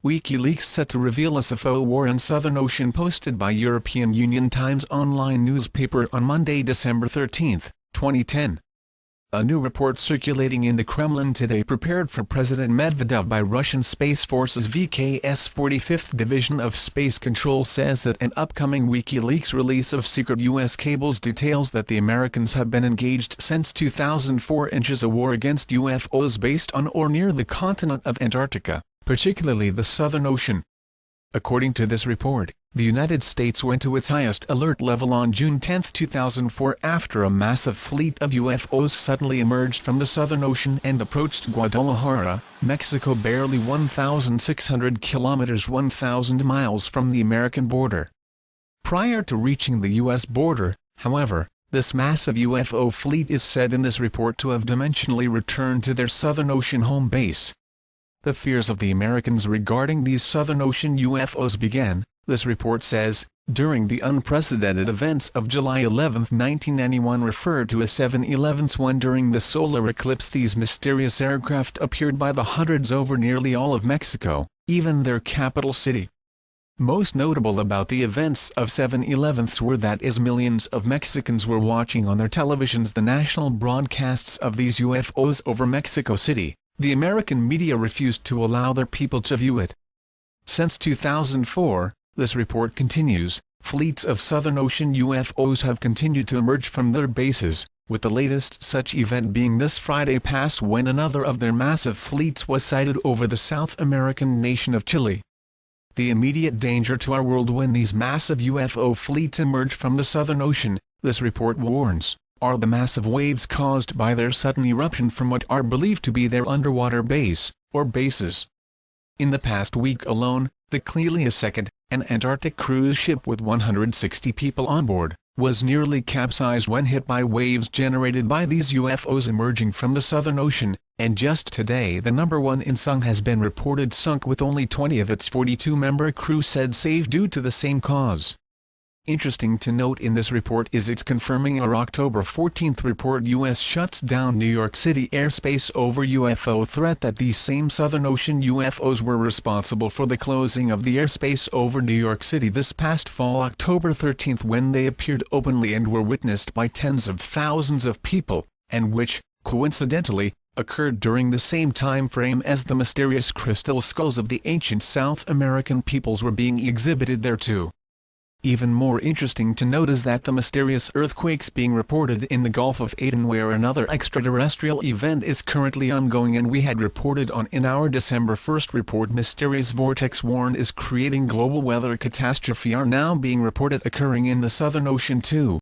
WikiLeaks set to reveal a UFO war in Southern Ocean, posted by European Union Times online newspaper on Monday, December 13, 2010. A new report circulating in the Kremlin today, prepared for President Medvedev by Russian Space Force's VKS 45th Division of Space Control, says that an upcoming WikiLeaks release of secret U.S. cables details that the Americans have been engaged since 2004 in a war against UFOs based on or near the continent of Antarctica, particularly the Southern Ocean. According to this report, the United States went to its highest alert level on June 10, 2004 after a massive fleet of UFOs suddenly emerged from the Southern Ocean and approached Guadalajara, Mexico, barely 1,600 kilometers (1,000 miles) from the American border. Prior to reaching the U.S. border, however, this massive UFO fleet is said in this report to have dimensionally returned to their Southern Ocean home base. The fears of the Americans regarding these Southern Ocean UFOs began, this report says, during the unprecedented events of July 11, 1991, referred to as 7/11, when during the solar eclipse these mysterious aircraft appeared by the hundreds over nearly all of Mexico, even their capital city. Most notable about the events of 7/11 were that as millions of Mexicans were watching on their televisions the national broadcasts of these UFOs over Mexico City, the American media refused to allow their people to view it. Since 2004, this report continues, fleets of Southern Ocean UFOs have continued to emerge from their bases, with the latest such event being this Friday past, when another of their massive fleets was sighted over the South American nation of Chile. The immediate danger to our world when these massive UFO fleets emerge from the Southern Ocean, this report warns, are the massive waves caused by their sudden eruption from what are believed to be their underwater base, or bases. In the past week alone, the Clelia II, an Antarctic cruise ship with 160 people on board, was nearly capsized when hit by waves generated by these UFOs emerging from the Southern Ocean, and just today the number one in Sung has been reported sunk with only 20 of its 42-member crew said saved due to the same cause. Interesting to note in this report is its confirming our October 14 report U.S. shuts down New York City airspace over UFO threat, that these same Southern Ocean UFOs were responsible for the closing of the airspace over New York City this past fall, October 13, when they appeared openly and were witnessed by tens of thousands of people, and which, coincidentally, occurred during the same time frame as the mysterious crystal skulls of the ancient South American peoples were being exhibited there too. Even more interesting to note is that the mysterious earthquakes being reported in the Gulf of Aden, where another extraterrestrial event is currently ongoing and we had reported on in our December 1 report, mysterious vortex warned is creating global weather catastrophe, are now being reported occurring in the Southern Ocean too.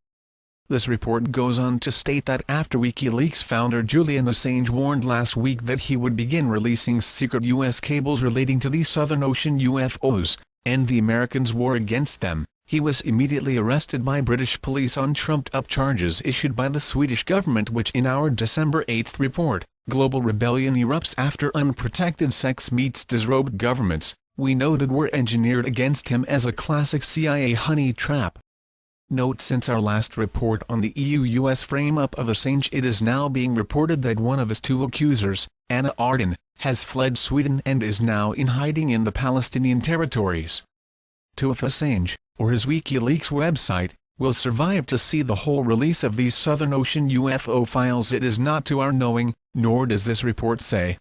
This report goes on to state that after WikiLeaks founder Julian Assange warned last week that he would begin releasing secret U.S. cables relating to these Southern Ocean UFOs, and the Americans' war against them, he was immediately arrested by British police on trumped-up charges issued by the Swedish government, which in our December 8 report, Global Rebellion Erupts After Unprotected Sex Meets Disrobed Governments, we noted were engineered against him as a classic CIA honey trap. Note, since our last report on the EU-US frame-up of Assange, it is now being reported that one of his two accusers, Anna Arden, has fled Sweden and is now in hiding in the Palestinian territories. To if Assange, or his WikiLeaks website, will survive to see the whole release of these Southern Ocean UFO files, it is not to our knowing, nor does this report say.